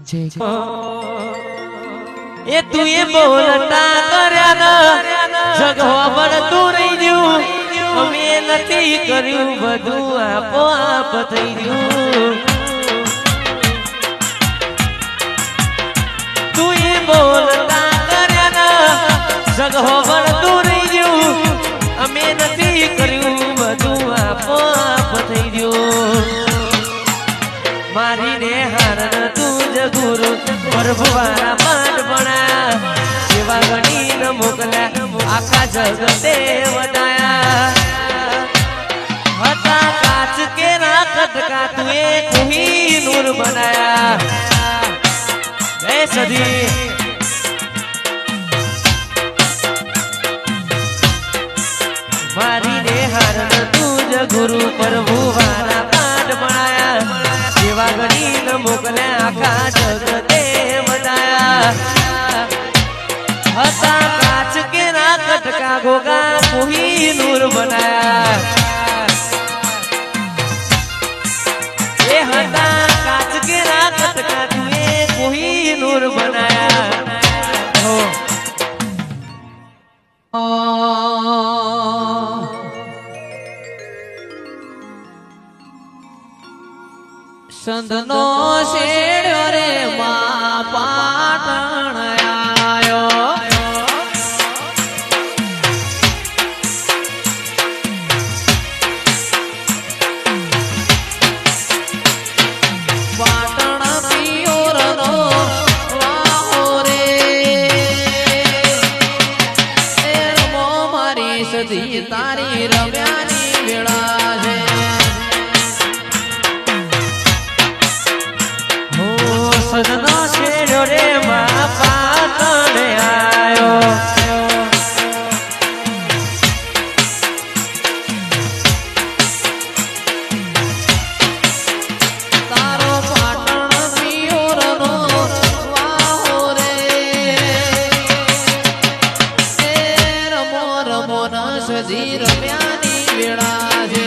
એ તું એ બોલતા કર્યા જગો બળતું રહી ગયું અમે નથી કર્યું બધું આપોઆપ થઈ ગયું તું એ બોલતા કર્યા જગો બળતું રહી ગયું અમે નથી કર્યું બધું આપોઆપ થઈ ગયું મારી ને હારણ તું જ ગુરુ પ્રભુવાના પાઠ ભણા સેવા ગણી ન મોકલ્યા આખા જગતે વધાયા હતા કાચ કે ના ખટકા તું એ કોહિનૂર બનાયા જય સદી મારી ને હારણ તું જ ગુરુ પ્રભુવાના પાઠ ભણાયા સેવા ગણી ન મોકલ્યા આખા જગતે વધાયા હતા કાચ કે ના કટકા ગોગા કોહિનૂર બનાયા એ હતા કાચ કે ના કટકા તું એ કોહિનૂર બનાયા સંતનો શેડ્યો રે મા પાટણ આયો પાટણ પિયોરનો વાહો રે એ રમો મારી સદી તારી રમ્યાની વેળા છે સદનો શેડ્યો રે મા પાટણ આયો તારો પાટણ પિયોરનો વાહો રે એ રમો રમો ન સજી રમ્યાની વેળા છે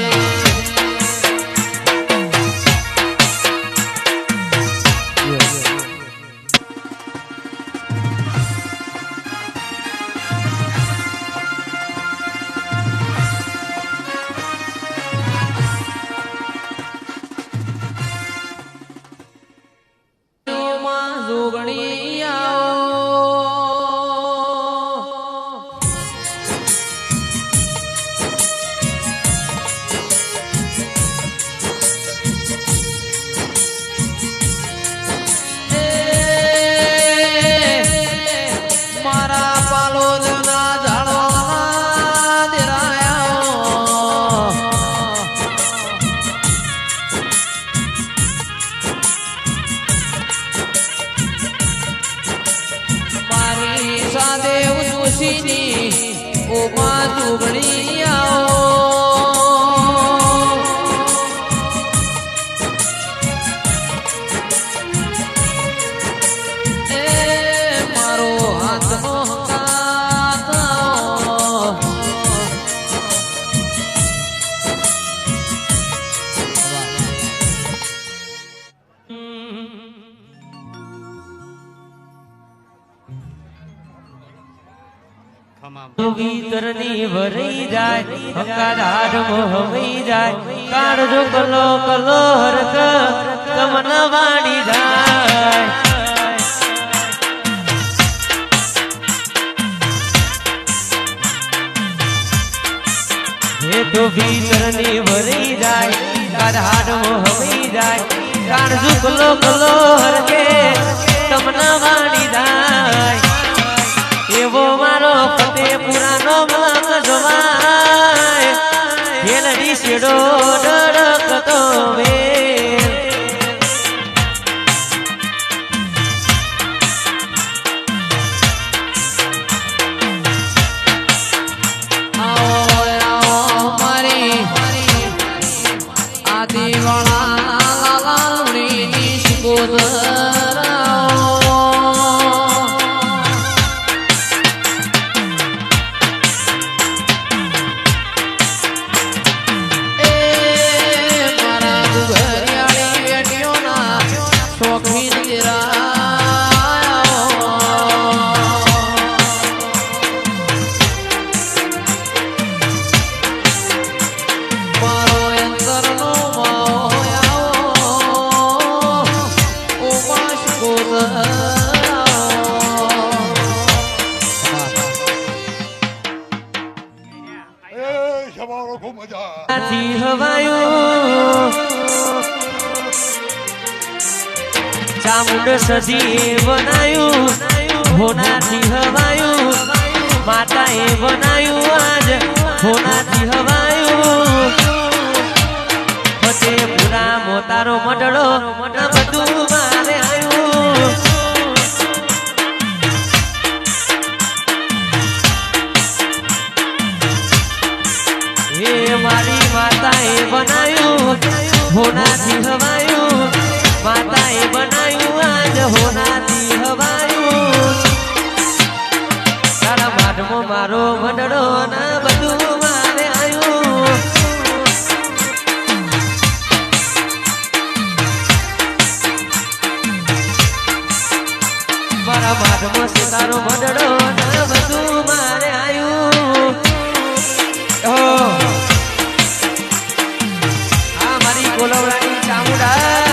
દેવ જોશીની ઓમા જુગણી આવો એ મારો હાથનો ભીતરની ભરી જાય હકાદાર મોહવી જાય કાળજો કલો કલો હરક તમન વાડી જાય હે તો ભીતરની ભરી જાય કાળાડ મોહવી જાય કાળજો કલો કલો હરકે તમન વાડી જાય એવો મારો ફતેપુરાનો મલક જવાય ખેલડી શેડો ડડકતો વેર આવો આવો મારી આદિવાળા લાલણીની શિકોદર શોખીન થી હવાયું ચામુંડ સજીએ બનાયું હોનાથી હવાયું માતાએ બનાયું આજ હોનાથી હવાયું ફતેપુરા મોતારો મડળો આ બધું મારે આયું મારી માતાએ બનાયું હોનાથી હવાયું માતાએ બનાયું આજ હોનાથી હવાયું તારા માઢમો મારો મંડળો ના બધું મારે આયું મારા માઢમો તારો મંડળો ના બધું મારે આયું બોલવડાની ચામુંડા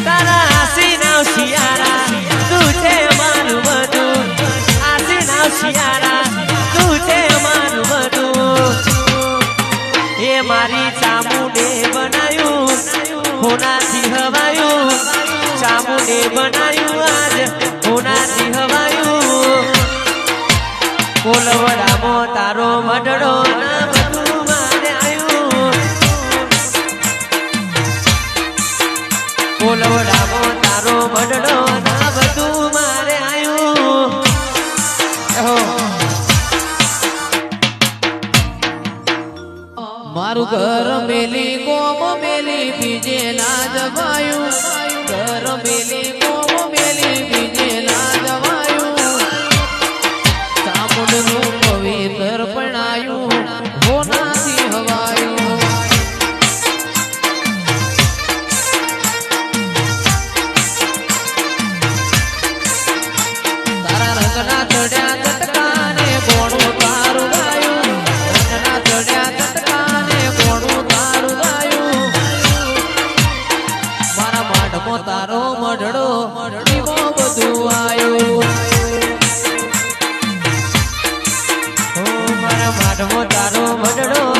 તારા આસી નાવ શિયાળા તું છે મારું બધું આસી નાવ શિયાળા તું છે મારું બધું એ મારી ચામુંડે બનાયું હોનાથી હવાયું ચામુંડે બનાયું આજ હોનાથી હવાયું કોલવડામો તારો મડળો ના બધું મારે આયું કોલવડામો તારો મડળો ના બધું મારે આયું મારું ઘર મેલી કોમ મેલી બીજે ના જવાયું ઘર મેલી કોમ મેલી બીજે ના જવાયું ચામુંડનું પવિત્ર પણાયું હોનાથી હવાયું તારા રંગના ચડ્યા ચટકાને કોણું તારું ગાયું રંગના ચડ્યા ચટકાને કોણું તારું ગાયું મારા માઢમો તારો મઢડો મઢડીમો બધું આયું મારા માઢમો તારો મડળો